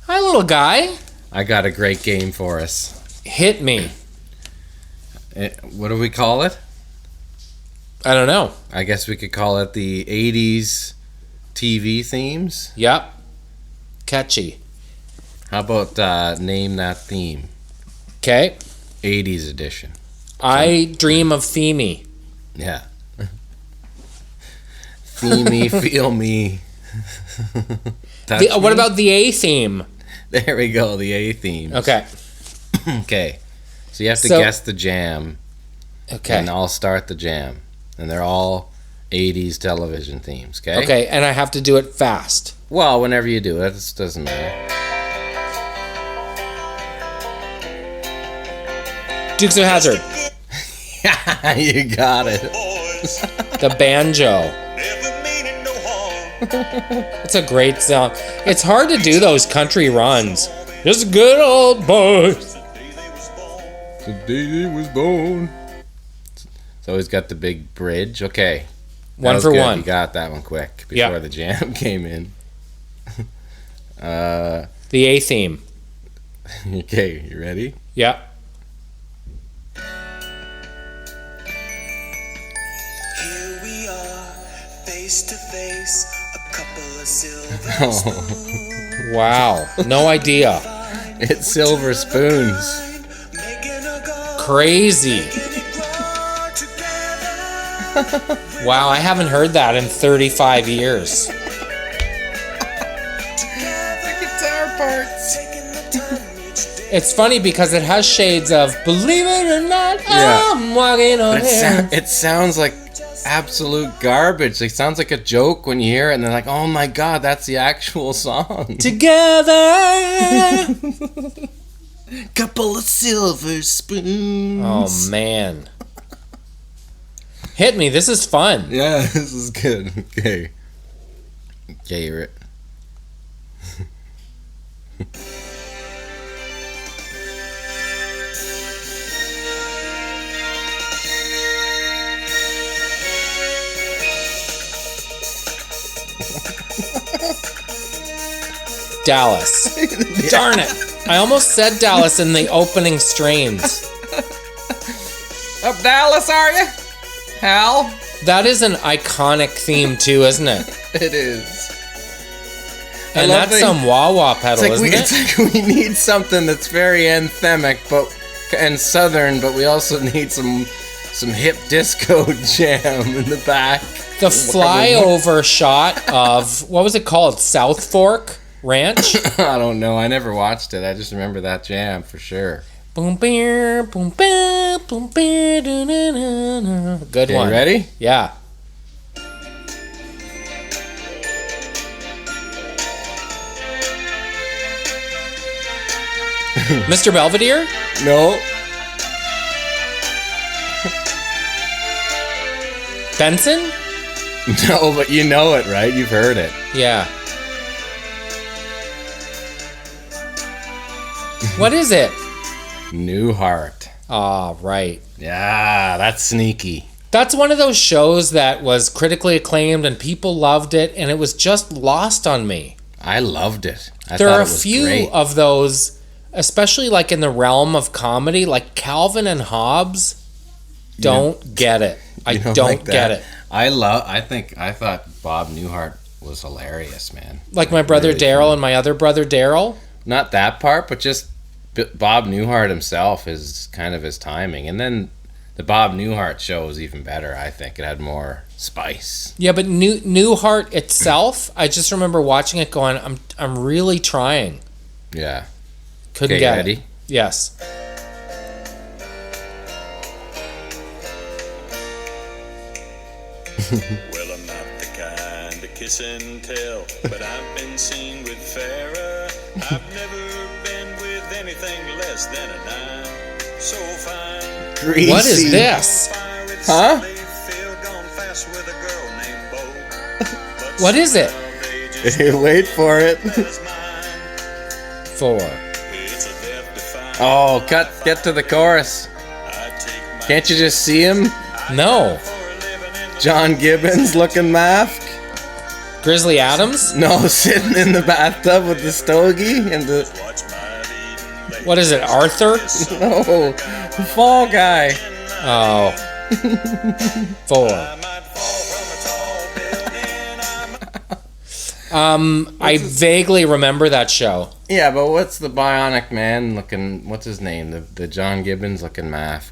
Hi, little guy. I got a great game for us. Hit me. What do we call it? I don't know. I guess we could call it the 80s TV themes. Yep. Catchy. How about name that theme? Okay. 80s edition. I dream of Themey. Yeah. Theme me, feel me. Touch What me. about the A theme? There we go, the A theme. Okay. Okay. So you have to So- guess the jam, Okay. and I'll start the jam. And they're all 80s television themes, okay? Okay, and I have to do it fast. Well, whenever you do it, it doesn't matter. Dukes of Hazzard. You got it. The banjo. It's a great song. It's hard to do those country runs. Just good old boys. The day he was born. So he's got the big bridge. Okay. That One was for good. one. You got that one quick before Yeah. the jam came in. The A theme. Okay, you ready? Yeah. Here we are, face to face, a couple of silver Oh, Wow. No idea. it's Silver Spoons. making a go, Crazy. making it grow together. Wow, I haven't heard that in 35 years. I can hurts. It's funny because it has shades of Believe It or Not, Yeah. I'm walking on But air. it sounds like absolute garbage. It sounds like a joke when you hear it, and they're like, "Oh my god, that's the actual song." Together. Couple of silver spoons. Oh man. Hit me. This is fun. Yeah, this is good. Okay. Okay, you're it. Dallas. Darn it. I almost said Dallas in the opening strains. Up Dallas, are you? Hal? That is an iconic theme too, isn't it? It is. And love that's the- some wah-wah pedal, isn't it? It's like we need something that's very anthemic and southern, but we also need some hip disco jam in the back. The flyover shot of, what was it called? South Fork Ranch? I don't know. I never watched it. I just remember that jam for sure. Boom, beer, boom, beer, boom, beer, da-na-na-na. Good Okay, one. you ready? Yeah. Mr. Belvedere? No. Benson? No, but you know it, right? You've heard it. Yeah. What is it? Newhart. Ah, right. Yeah, that's sneaky. That's one of those shows that was critically acclaimed and people loved it, and it was just lost on me. I loved it. There thought are it a was few great. of those, especially like in the realm of comedy, like Calvin and Hobbes. Don't get it. I You don't like get that? it. I thought Bob Newhart was hilarious, man. Like my brother Really Daryl funny. and my other brother Daryl. Not that part, but just Bob Newhart himself is kind of his timing. And then the Bob Newhart show was even better, I think. It had more spice. Yeah, but Newhart itself, I just remember watching it going, I'm really trying. Yeah. Couldn't Okay, get ready? it. Yes. Well, I'm not the kind to kiss and tell, but I've been seen with fairer. I've never been with anything less than a 9. So fine. Greasy. What is this? Huh? What is it? Wait for it. 4. Oh, get to the chorus. Can't you just see him? No. John Gibbons looking Mafk? Grizzly Adams? No, sitting in the bathtub with the stogie and the... What is it, Arthur? No, the fall guy. Oh. 4. I vaguely remember that show. Yeah, but what's the bionic man looking... What's his name? The John Gibbons looking Mafk.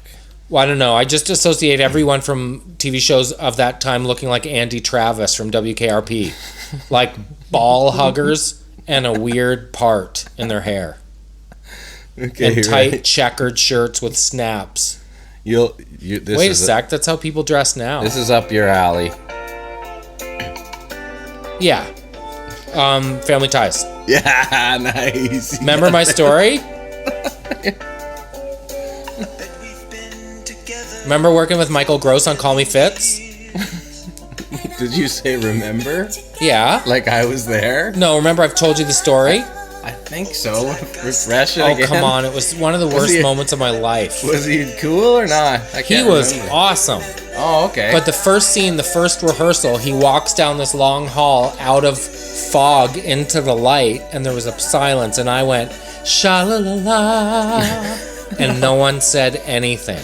Well, I don't know. I just associate everyone from TV shows of that time looking like Andy Travis from WKRP. Like ball huggers and a weird part in their hair. Okay, And tight right. checkered shirts with snaps. This Wait a is sec, that's how people dress now. This is up your alley. Yeah. Family Ties. Yeah, nice. Remember my story? Remember working with Michael Gross on Call Me Fitz? Did you say remember? Yeah. Like I was there? No, remember I've told you the story? I think so. Refresh it Oh, again. come on. It was one of the worst he- moments of my life. Was he cool or not? I He can't was remember. awesome. Oh, okay. But the first scene, the first rehearsal, he walks down this long hall out of fog into the light, and there was a silence, and I went, sha-la-la-la, and no one said anything.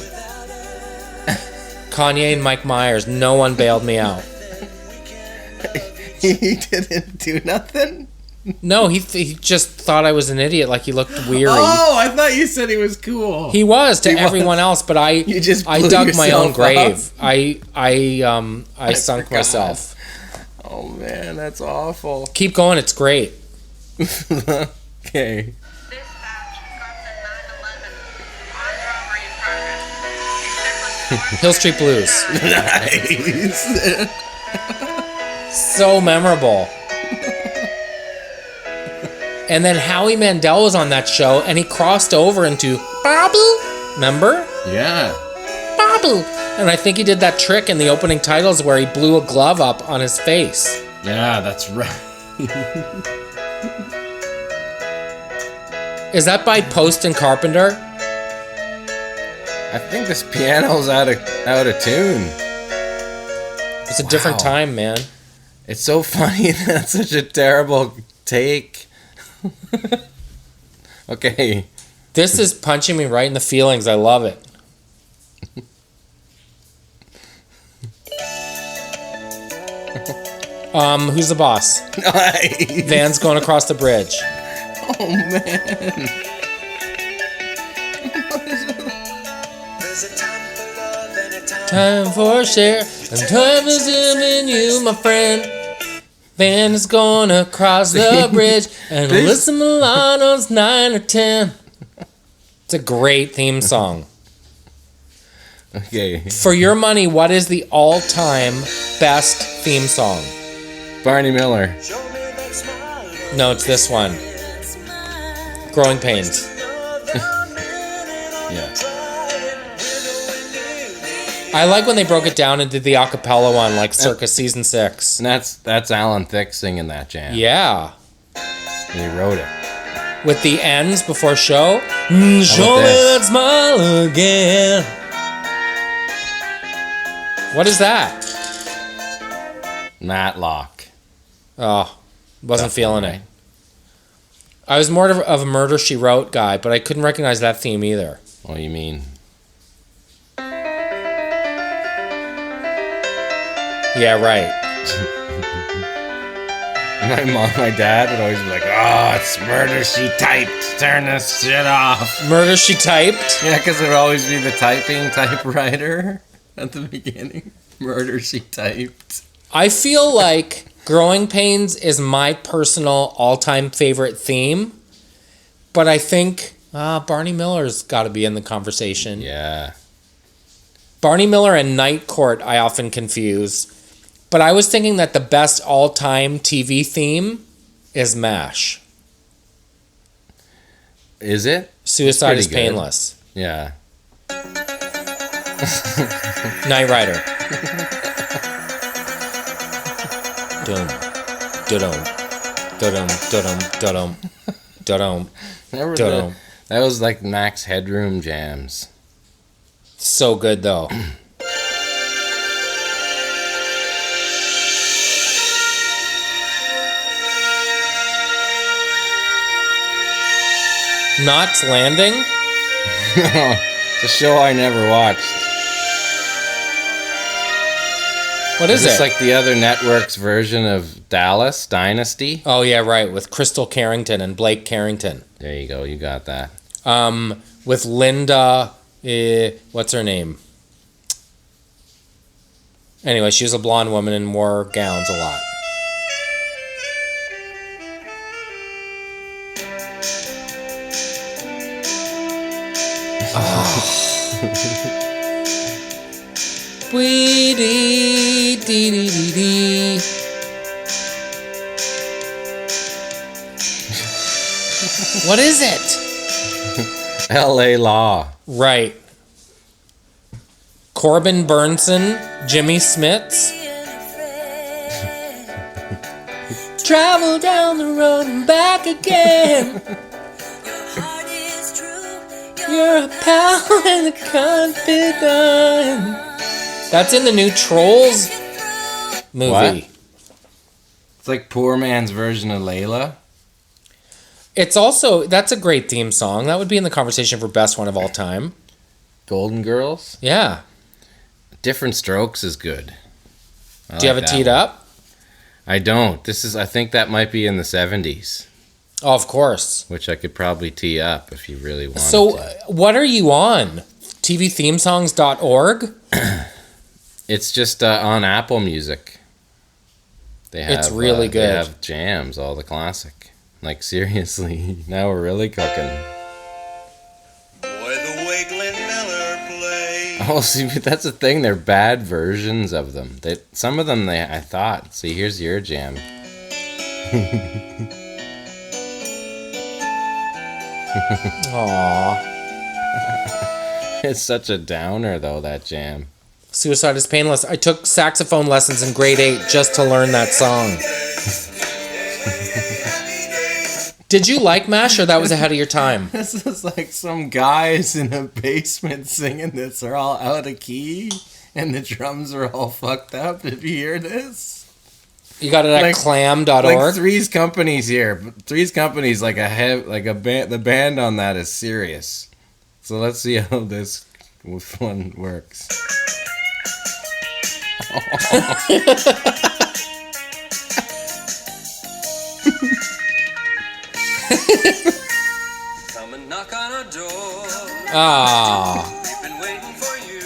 Kanye and Mike Myers, no one bailed me out. He didn't do nothing? No, he just thought I was an idiot, like he looked weary. Oh, I thought you said he was cool. He was to He was. everyone else, but I You just I blew dug my own yourself grave. up. I sunk forgot. myself. Oh man, that's awful. Keep going, it's great. Okay. Dispatch, Scotsman 911, armed robbery in progress. Hill Street Blues. Nice. So memorable. And then Howie Mandel was on that show, and he crossed over into Babu. Remember? Yeah. Babu. And I think he did that trick in the opening titles where he blew a glove up on his face. Yeah, that's right. Is that by Post and Carpenter? I think this piano's out of tune. It's a different Wow. time, man. It's so funny. That's such a terrible take. Okay. This is punching me right in the feelings. I love it. Who's the boss? Nice. Van's going across the bridge. Oh, man. There's a time for love and a time Time for a share, and time is in you, my friend. Van is gonna cross the bridge and listen to Milano's 9 or 10. It's a great theme song. Okay. For your money, what is the all-time best theme song? Barney Miller. Show me that smile. No, it's this one. Growing Pains. Yeah. I like when they broke it down and did the acapella one, like circa season 6. And that's Alan Thicke singing that jam. Yeah. He wrote it. With the ends before show. Show me this? that smile again. What is that? Matlock. Oh, wasn't feeling it. I was more of a Murder, She Wrote guy, but I couldn't recognize that theme either. What do you mean? Yeah, right. My dad would always be like, "Oh, it's Murder She Typed. Turn this shit off." Murder, She Typed? Yeah, because it would always be the typing typewriter at the beginning. Murder She Typed. I feel like Growing Pains is my personal all-time favorite theme, but I think Barney Miller's got to be in the conversation. Yeah. Barney Miller and Night Court I often confuse, but I was thinking that the best all-time TV theme is MASH. Is it? Suicide is It's pretty good. Painless. Yeah. Knight Rider. Dum, dum, dum, dum, dum, dum. Remember Dum. that was like Max Headroom jams. So good though. Knots Landing? It's a show I never watched. What is It's it? like the other network's version of Dallas Dynasty. Oh yeah, right, with Crystal Carrington and Blake Carrington. There you go. You got that. With Linda, what's her name? Anyway, she was a blonde woman and wore gowns a lot. Wee dee dee dee dee dee. What is it? L.A. Law. Right. Corbin Burnson, Jimmy Smits. Travel down the road and back again. You're a pal and a confidant. That's in the new Trolls movie. What? It's like poor man's version of Layla. It's also, that's a great theme song. That would be in the conversation for best one of all time. Golden Girls. Yeah. Different Strokes is good. Do you have it teed up? I don't. I think that might be in the 70s, Oh, of course. which I could probably tee up if you really wanted So, to. what are you on? TVthemesongs.org? It's just on Apple Music. They have, It's really They good. have jams, all the classic Like, seriously, now we're really cooking. Boy, the way Glenn Miller plays. Oh, see, but that's the thing. They're bad versions of them. Some of them, I thought. See, here's your jam. Aww. It's such a downer, though, that jam. Suicide is Painless. I took saxophone lessons in grade 8 just to learn that song. Did you like MASH, or that was ahead of your time? This is like some guys in a basement singing this. They're all out of key, and the drums are all fucked up. Did you hear this? You got it at Like clam.org? Like Three's Company's here. Three's Company's like a band. The band on that is serious. So let's see how this one works. Come and knock on our door. Ah. We've been waiting for you.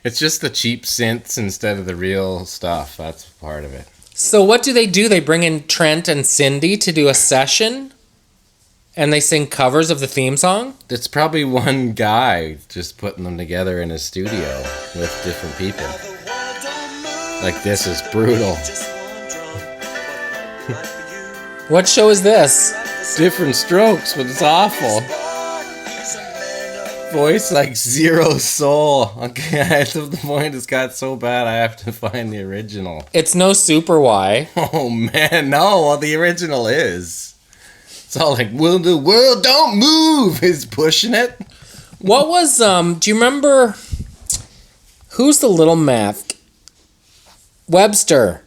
It's just the cheap synths instead of the real stuff. That's part of it. So what do? They bring in Trent and Cindy to do a session? And they sing covers of the theme song? It's probably one guy just putting them together in his studio with different people. Like, this is brutal. What show is this? Different Strokes, but it's awful. Voice like zero soul. Okay, to the point it's got so bad I have to find the original. It's no Super Y. Oh man, no, well the original is. It's all like, "Will the world don't move," is pushing it. What was, do you remember, who's the little Mafk? Webster.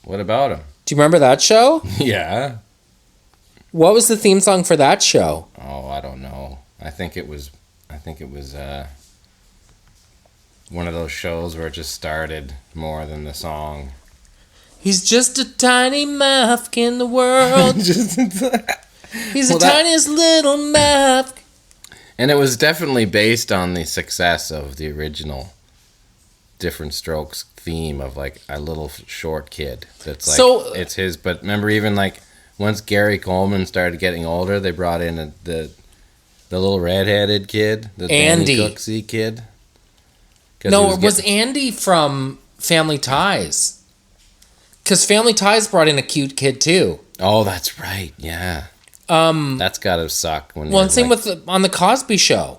What about him? Do you remember that show? Yeah. What was the theme song for that show? Oh, I don't know. I think it was one of those shows where it just started more than the song. He's just a tiny Mafk in the world. He's the tiniest little Mafk. And it was definitely based on the success of the original Different Strokes theme of like a little short kid. That's like, So- it's his. But remember, even like once Gary Coleman started getting older, they brought in the little redheaded kid, the Andy. Danny Cooksey kid. 'Cause No, he it was getting- Andy from Family Ties. Because Family Ties brought in a cute kid too. Oh, that's right. Yeah. That's gotta suck. When Well, you're and same like, with on the Cosby Show.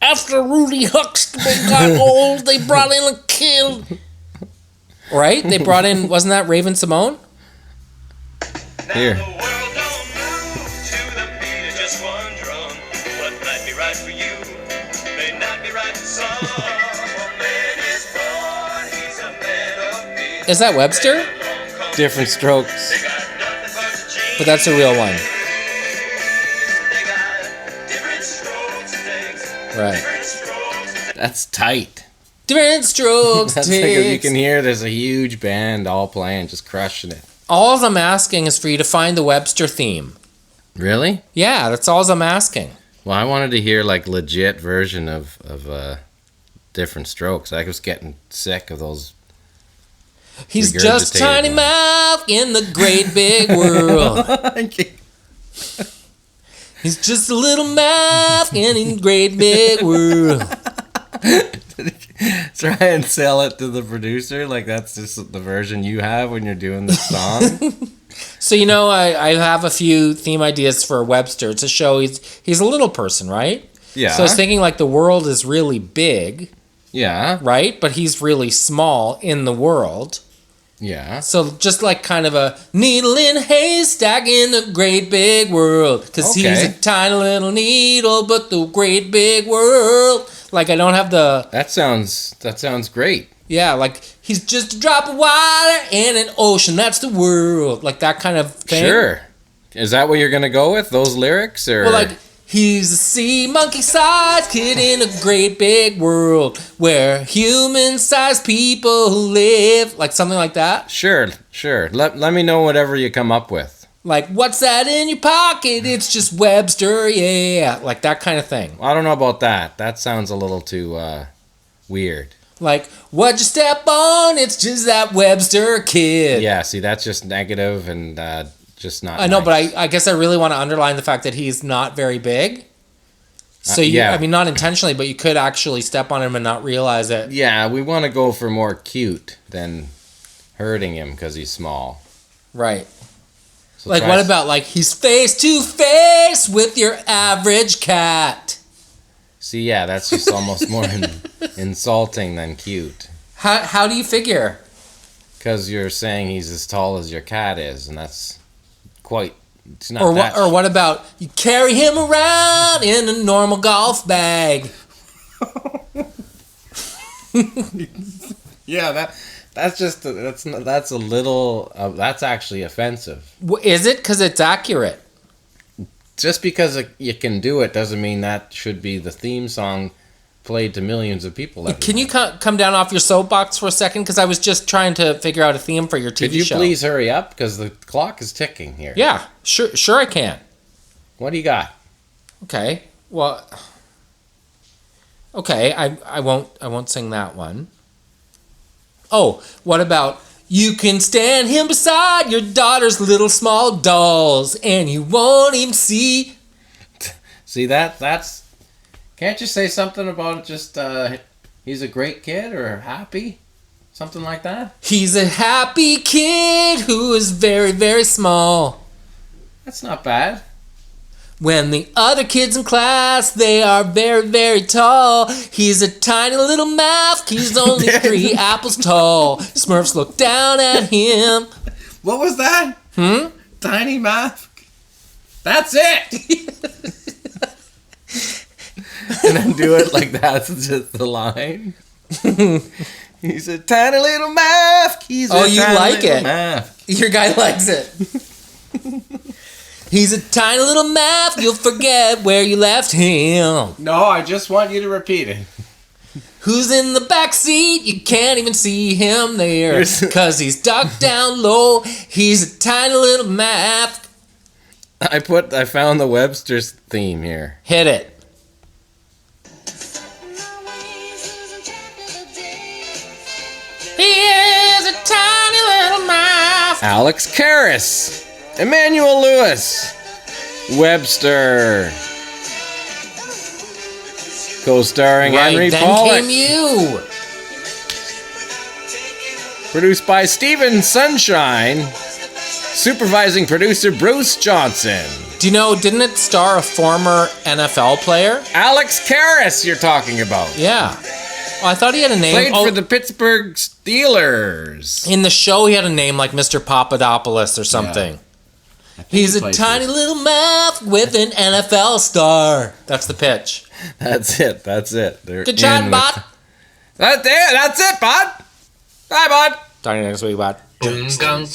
After Rudy Huxtable got old, they brought in a kid. Right? They brought in, wasn't that Raven Simone? Here. The world don't move to the beat of just one drum. What might be right for you may not be right for some. A man is born, he's a man of peace. Is that Webster? Different Strokes. They got nothing but the genes. But that's a real one. They got different strokes it takes. Right. Different strokes. That's tight. Different strokes. That's like, you takes. can hear there's a huge band all playing, just crushing it. All I'm asking is for you to find the Webster theme. Really? Yeah, that's all I'm asking. Well, I wanted to hear like legit version of Different Strokes. I was getting sick of those. He's just Regurgitated tiny one. mouth in the great big world. He's just a little mouth in the great big world. Try and sell it to the producer like that's just the version you have when you're doing the song. So, you know, I have a few theme ideas for Webster. It's a show, he's a little person, right? Yeah. So I was thinking like the world is really big, Yeah. right? But he's really small in the world. Yeah. So just like kind of a needle in a haystack in the great big world. Because he's Okay. a tiny little needle, but the great big world. Like I don't have the... That sounds great. Yeah, like he's just a drop of water in an ocean. That's the world. Like that kind of thing. Sure. Is that what you're gonna go with? Those lyrics or Well, like, he's a sea monkey-sized kid in a great big world where human-sized people live. Like something like that. Sure. Let me know whatever you come up with. Like, what's that in your pocket? It's just Webster, yeah. Like that kind of thing. I don't know about that. That sounds a little too weird. Like, what'd you step on? It's just that Webster kid. Yeah, see, that's just negative and just not I know, nice. but I guess I really want to underline the fact that he's not very big. So, yeah. I mean, not intentionally, but you could actually step on him and not realize it. Yeah, we want to go for more cute than hurting him because he's small. Right. So Like, try what s- about, like, he's face to face with your average cat? See, yeah, that's just almost more insulting than cute. How do you figure? Because you're saying he's as tall as your cat is, and that's quite... It's not Or that... what about you carry him around in a normal golf bag? Yeah, that's a little... that's actually offensive. Is it? Because it's accurate. Just because you can do it doesn't mean that should be the theme song played to millions of people. Can you come down off your soapbox for a second? Because I was just trying to figure out a theme for your TV Could you show. please hurry up? Because the clock is ticking here. Yeah, sure I can. What do you got? Okay, well, okay, I won't sing that one. Oh, what about you can stand him beside your daughter's little small dolls, and you won't even see. See, that's... Can't you say something about just, he's a great kid or happy? Something like that? He's a happy kid who is very, very small. That's not bad. When the other kids in class, they are very, very tall. He's a tiny little Mafk. He's only 3 apples tall. Smurfs look down at him. What was that? Tiny Mafk? That's it! And then do it like that's just the line. He's a tiny little Mafk. He's Oh, a you tiny like little it. Mafk. Your guy likes it. He's a tiny little Mafk. You'll forget where you left him. No, I just want you to repeat it. Who's in the back seat? You can't even see him there. Here's- Cause he's ducked down low. He's a tiny little Mafk. I found the Webster's theme here. Hit it. He is a tiny little Mafk. Alex Karras, Emmanuel Lewis, Webster, co-starring Henry then Pollack, came you. produced by Stephen Sunshine, supervising producer Bruce Johnson. Do you know, didn't it star a former NFL player? Alex Karras you're talking about. Yeah. Oh, I thought he had a name. Played Oh, for the Pittsburgh Steelers. in the show, he had a name like Mr. Papadopoulos or something. He's a tiny little Mafk with an NFL star. That's the pitch. That's it. They're Good job, in bud. with- That's it, bud. Bye, bud. Talk to you next week, bud. Jubon